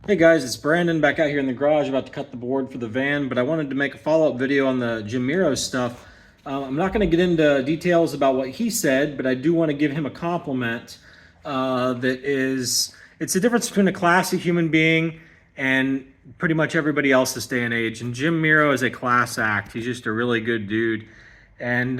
Hey guys, it's Brandon back out here in the garage about to cut the board for the van, but I wanted to make a follow-up video on the Jim Mero stuff. I'm not going to get into details about what he said, but I do want to give him a compliment. It's the difference between a classy human being and pretty much everybody else this day and age. And Jim Mero is a class act. He's just a really good dude. And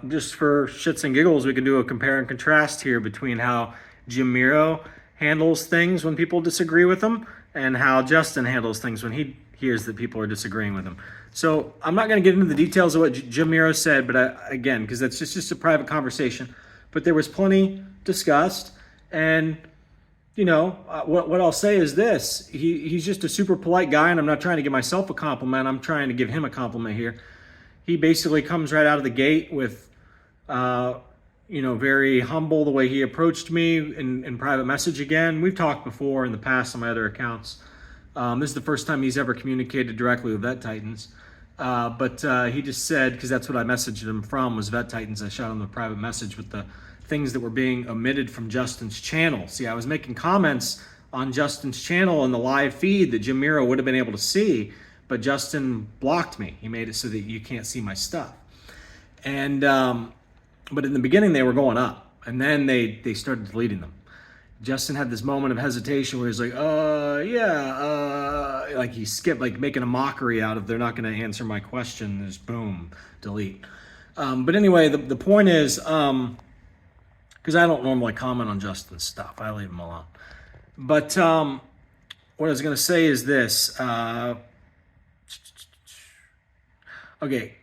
just for shits and giggles, we can do a compare and contrast here between how Jim Mero handles things when people disagree with him and how Justin handles things when he hears that people are disagreeing with him. So I'm not going to get into the details of what Jim Mero said, but again, because that's just a private conversation. But there was plenty discussed, and what I'll say is this: he's just a super polite guy, and I'm not trying to give myself a compliment. I'm trying to give him a compliment here. He basically comes right out of the gate with, very humble the way he approached me in private message again. We've talked before in the past on my other accounts. This is the first time he's ever communicated directly with Vet Titans. But he just said, because that's what I messaged him from, was Vet Titans. I shot him a private message with the things that were being omitted from Justin's channel. See, I was making comments on Justin's channel in the live feed that Jim Mero would have been able to see, but Justin blocked me. He made it so that you can't see my stuff. And but in the beginning they were going up, and then they started deleting them. Justin had this moment of hesitation where he's like, like he skipped, like making a mockery out of they're not going to answer my question. Just boom, delete. But anyway, the point is, because I don't normally comment on Justin's stuff, I leave him alone. But what I was going to say is this. Okay.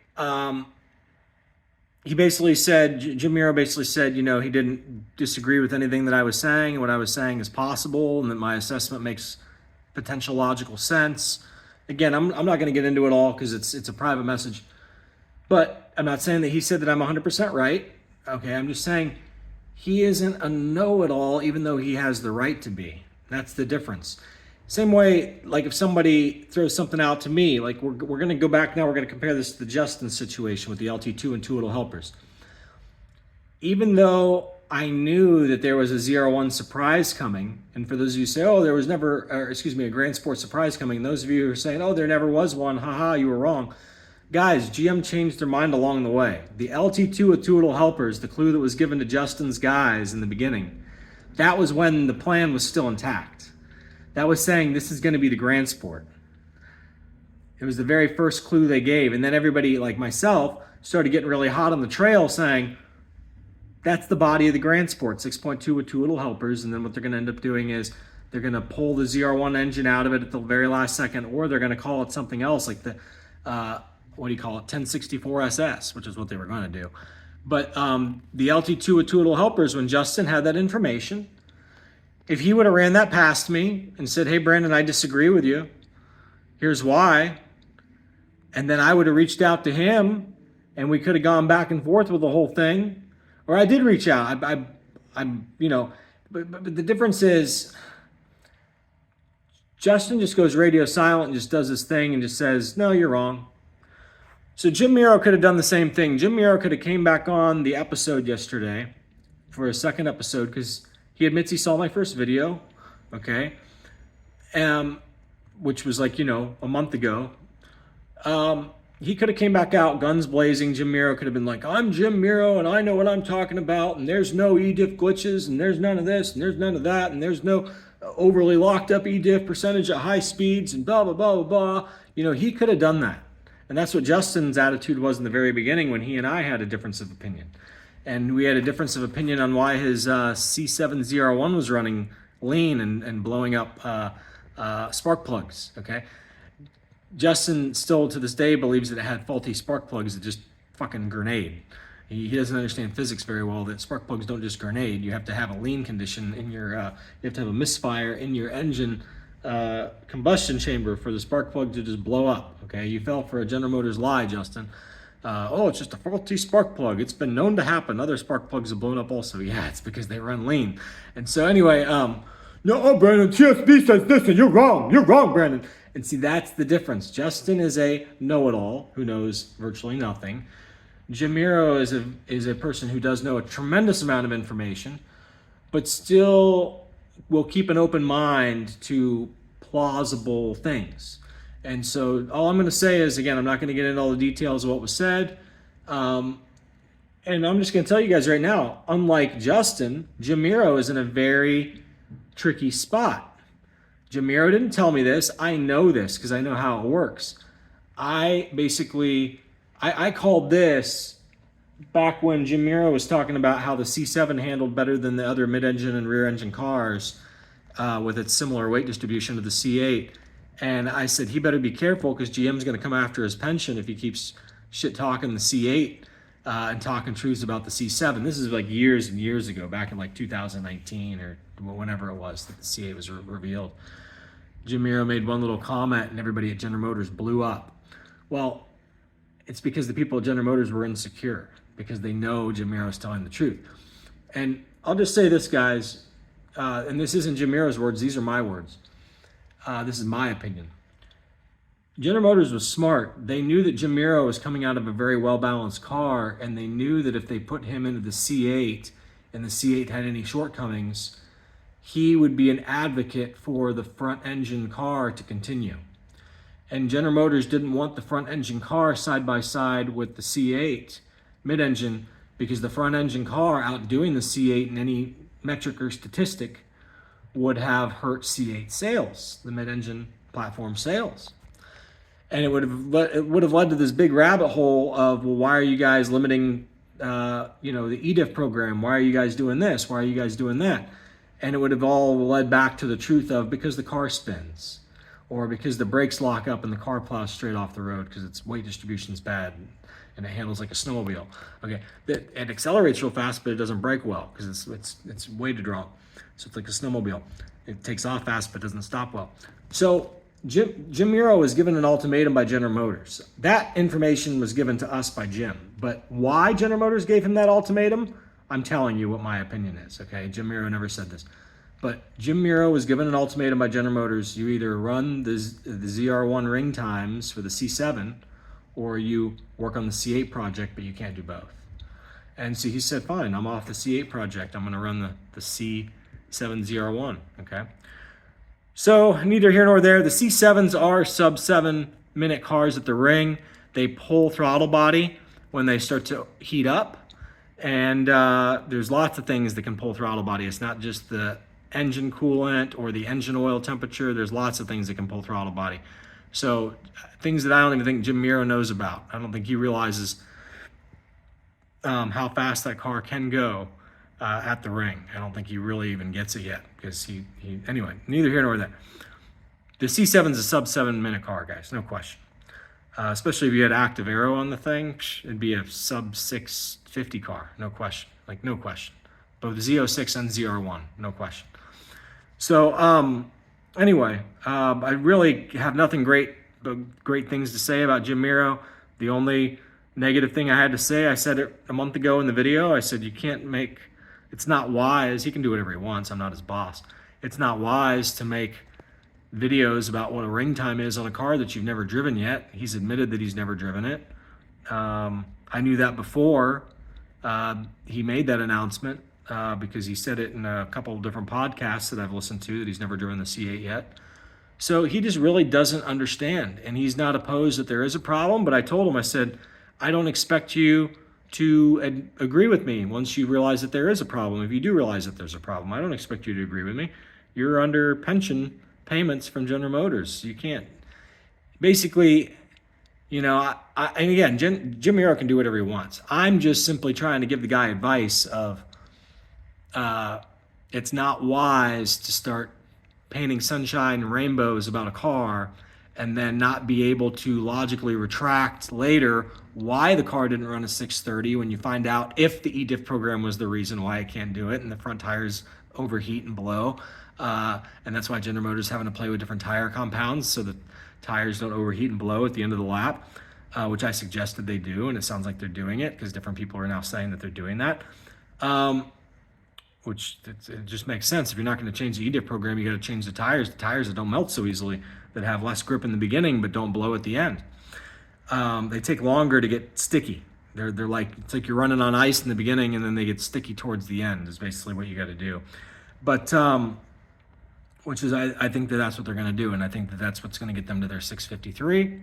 He basically said, Jim Mero basically said, he didn't disagree with anything that I was saying, and what I was saying is possible, and that my assessment makes potential logical sense. Again, I'm not going to get into it all because it's a private message, but I'm not saying that he said that I'm 100% right. Okay, I'm just saying he isn't a know-it-all, even though he has the right to be. That's the difference. Same way, like if somebody throws something out to me, like we're going to go back now, we're going to compare this to the Justin situation with the LT2 and two little helpers. Even though I knew that there was a 0-1 surprise coming, and for those of you who say, oh, there was never, a Grand Sport surprise coming, and those of you who are saying, oh, there never was one, haha, you were wrong. Guys, GM changed their mind along the way. The LT2 with two little helpers, the clue that was given to Justin's guys in the beginning, that was when the plan was still intact. That was saying this is going to be the Grand Sport. It was the very first clue they gave. And then everybody, like myself, started getting really hot on the trail saying, that's the body of the Grand Sport, 6.2 with two little helpers. And then what they're going to end up doing is they're going to pull the zr1 engine out of it at the very last second, or they're going to call it something else like the, 1064 SS, which is what they were going to do. But the LT2 with two little helpers, when Justin had that information, if he would have ran that past me and said, hey, Brandon, I disagree with you. Here's why. And then I would have reached out to him and we could have gone back and forth with the whole thing. Or I did reach out. but the difference is Justin just goes radio silent and just does his thing and just says, no, you're wrong. So Jim Mero could have done the same thing. Jim Mero could have came back on the episode yesterday for a second episode because he admits he saw my first video, okay, which was like, a month ago. He could have came back out, guns blazing. Jim Mero could have been like, I'm Jim Mero, and I know what I'm talking about, and there's no ediff glitches, and there's none of this, and there's none of that, and there's no overly locked up ediff percentage at high speeds, and blah, blah, blah, blah, blah. He could have done that. And that's what Justin's attitude was in the very beginning when he and I had a difference of opinion. And we had a difference of opinion on why his C7ZR1 was running lean and blowing up spark plugs, okay? Justin still to this day believes that it had faulty spark plugs that just fucking grenade. He doesn't understand physics very well, that spark plugs don't just grenade. You have to have a lean condition in your, you have to have a misfire in your engine combustion chamber for the spark plug to just blow up, okay? You fell for a General Motors lie, Justin. It's just a faulty spark plug. It's been known to happen. Other spark plugs have blown up also. Yeah, it's because they run lean. And so anyway, no, Brandon, TSB says this and you're wrong. You're wrong, Brandon. And see, that's the difference. Justin is a know-it-all who knows virtually nothing. Jim Mero is a person who does know a tremendous amount of information, but still will keep an open mind to plausible things. And so all I'm going to say is, again, I'm not going to get into all the details of what was said. And I'm just going to tell you guys right now, unlike Justin, Jim Mero is in a very tricky spot. Jim Mero didn't tell me this. I know this because I know how it works. I called this back when Jim Mero was talking about how the C7 handled better than the other mid-engine and rear-engine cars with its similar weight distribution to the C8. And I said, he better be careful because GM's going to come after his pension if he keeps shit-talking the C8 and talking truths about the C7. This is like years and years ago, back in like 2019 or whenever it was that the C8 was revealed. Jim Mero made one little comment and everybody at General Motors blew up. Well, it's because the people at General Motors were insecure because they know Jim Mero's telling the truth. And I'll just say this, guys, and this isn't Jim Mero's words, these are my words. This is my opinion. General Motors was smart. They knew that Jim Mero was coming out of a very well-balanced car, and they knew that if they put him into the C8 and the C8 had any shortcomings, he would be an advocate for the front engine car to continue. And General Motors didn't want the front engine car side by side with the C8 mid-engine because the front engine car outdoing the C8 in any metric or statistic would have hurt C8 sales, the mid-engine platform sales. And it would have led to this big rabbit hole of, well, why are you guys limiting, the ediff program? Why are you guys doing this? Why are you guys doing that? And it would have all led back to the truth of because the car spins, or because the brakes lock up and the car plows straight off the road because its weight distribution is bad and it handles like a snowmobile. Okay, it accelerates real fast, but it doesn't brake well because it's weighted wrong. So it's like a snowmobile. It takes off fast, but doesn't stop well. So Jim Mero was given an ultimatum by General Motors. That information was given to us by Jim. But why General Motors gave him that ultimatum, I'm telling you what my opinion is, okay? Jim Mero never said this. But Jim Mero was given an ultimatum by General Motors. You either run the zr1 ring times for the C7 or you work on the C8 project, but you can't do both. And so he said, fine, I'm off the C8 project. I'm going to run the C7 zr1, okay? So neither here nor there. The C7s are sub 7-minute cars at the ring. They pull throttle body when they start to heat up. And there's lots of things that can pull throttle body. It's not just the engine coolant or the engine oil temperature. There's lots of things that can pull throttle body. So things that I don't even think Jim Mero knows about. I don't think he realizes how fast that car can go at the ring. I don't think he really even gets it yet because anyway, neither here nor there. The C7 is a sub 7-minute car, guys, no question. Especially if you had active aero on the thing, it'd be a sub 650 car, no question, like no question. Both Z06 and zr1, no question. So anyway, I really have nothing great things to say about Jim Mero. The only negative thing I had to say, I said it a month ago in the video. I said it's not wise. He can do whatever he wants. I'm not his boss. It's not wise to make videos about what a ring time is on a car that you've never driven yet. He's admitted that he's never driven it. I knew that before he made that announcement because he said it in a couple of different podcasts that I've listened to, that he's never driven the C8 yet. So he just really doesn't understand, and he's not opposed that there is a problem, but I told him, I said, I don't expect you to agree with me once you realize that there is a problem. If you do realize that there's a problem, I don't expect you to agree with me. You're under pension payments from General Motors. You can't. Basically, and again, Jim Mero can do whatever he wants. I'm just simply trying to give the guy advice of it's not wise to start painting sunshine and rainbows about a car and then not be able to logically retract later why the car didn't run a 630 when you find out if the ediff program was the reason why it can't do it and the front tires overheat and blow. And that's why General Motors is having to play with different tire compounds so that tires don't overheat and blow at the end of the lap, which I suggested they do, and it sounds like they're doing it because different people are now saying that they're doing that. Which it just makes sense. If you're not going to change the ediff program, you got to change the tires that don't melt so easily, that have less grip in the beginning but don't blow at the end. They take longer to get sticky. They're like, it's like you're running on ice in the beginning and then they get sticky towards the end is basically what you got to do. But which is, I think that's what they're going to do. And I think that's what's going to get them to their 653.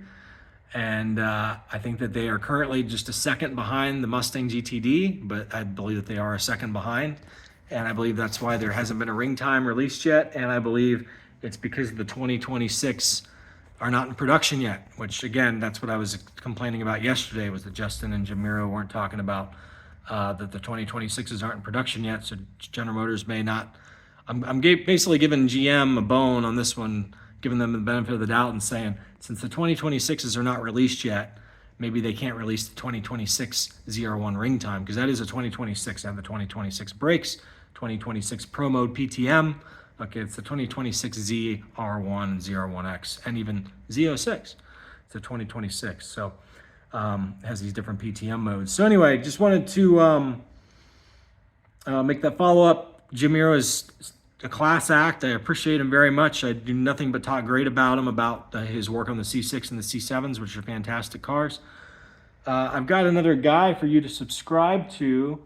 And I think that they are currently just a second behind the Mustang GTD, but I believe that they are a second behind. And I believe that's why there hasn't been a ring time released yet. And I believe it's because the 2026 are not in production yet, which again, that's what I was complaining about yesterday, was that Justin and Jim Mero weren't talking about that the 2026s aren't in production yet. So General Motors may not, I'm basically giving GM a bone on this one, giving them the benefit of the doubt and saying, since the 2026s are not released yet, maybe they can't release the 2026 ZR1 ring time, because that is a 2026. They have the 2026 brakes, 2026 Pro Mode PTM. Okay, it's the 2026 ZR1 and zr1-x, and even z06. It's the 2026. So it has these different PTM modes. So anyway, just wanted to make that follow-up. Jim Mero is a class act. I appreciate him very much. I do nothing but talk great about him, about his work on the C6 and the C7s, which are fantastic cars. I've got another guy for you to subscribe to.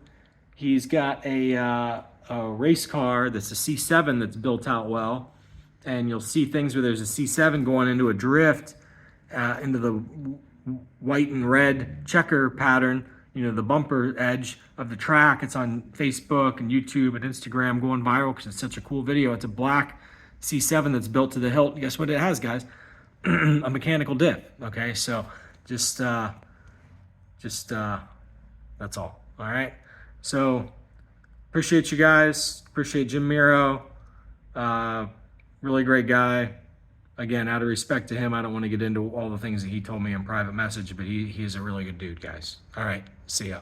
He's got a race car that's a C7 that's built out well, and you'll see things where there's a C7 going into a drift, into the white and red checker pattern, you know, the bumper edge of the track. It's on Facebook and YouTube and Instagram, going viral because it's such a cool video. It's a black C7 that's built to the hilt. Guess what it has, guys? A mechanical diff. Okay, so just that's all. All right, so appreciate you guys. Appreciate Jim Mero. Really great guy. Again, out of respect to him, I don't want to get into all the things that he told me in private message, but he is a really good dude, guys. All right, see ya.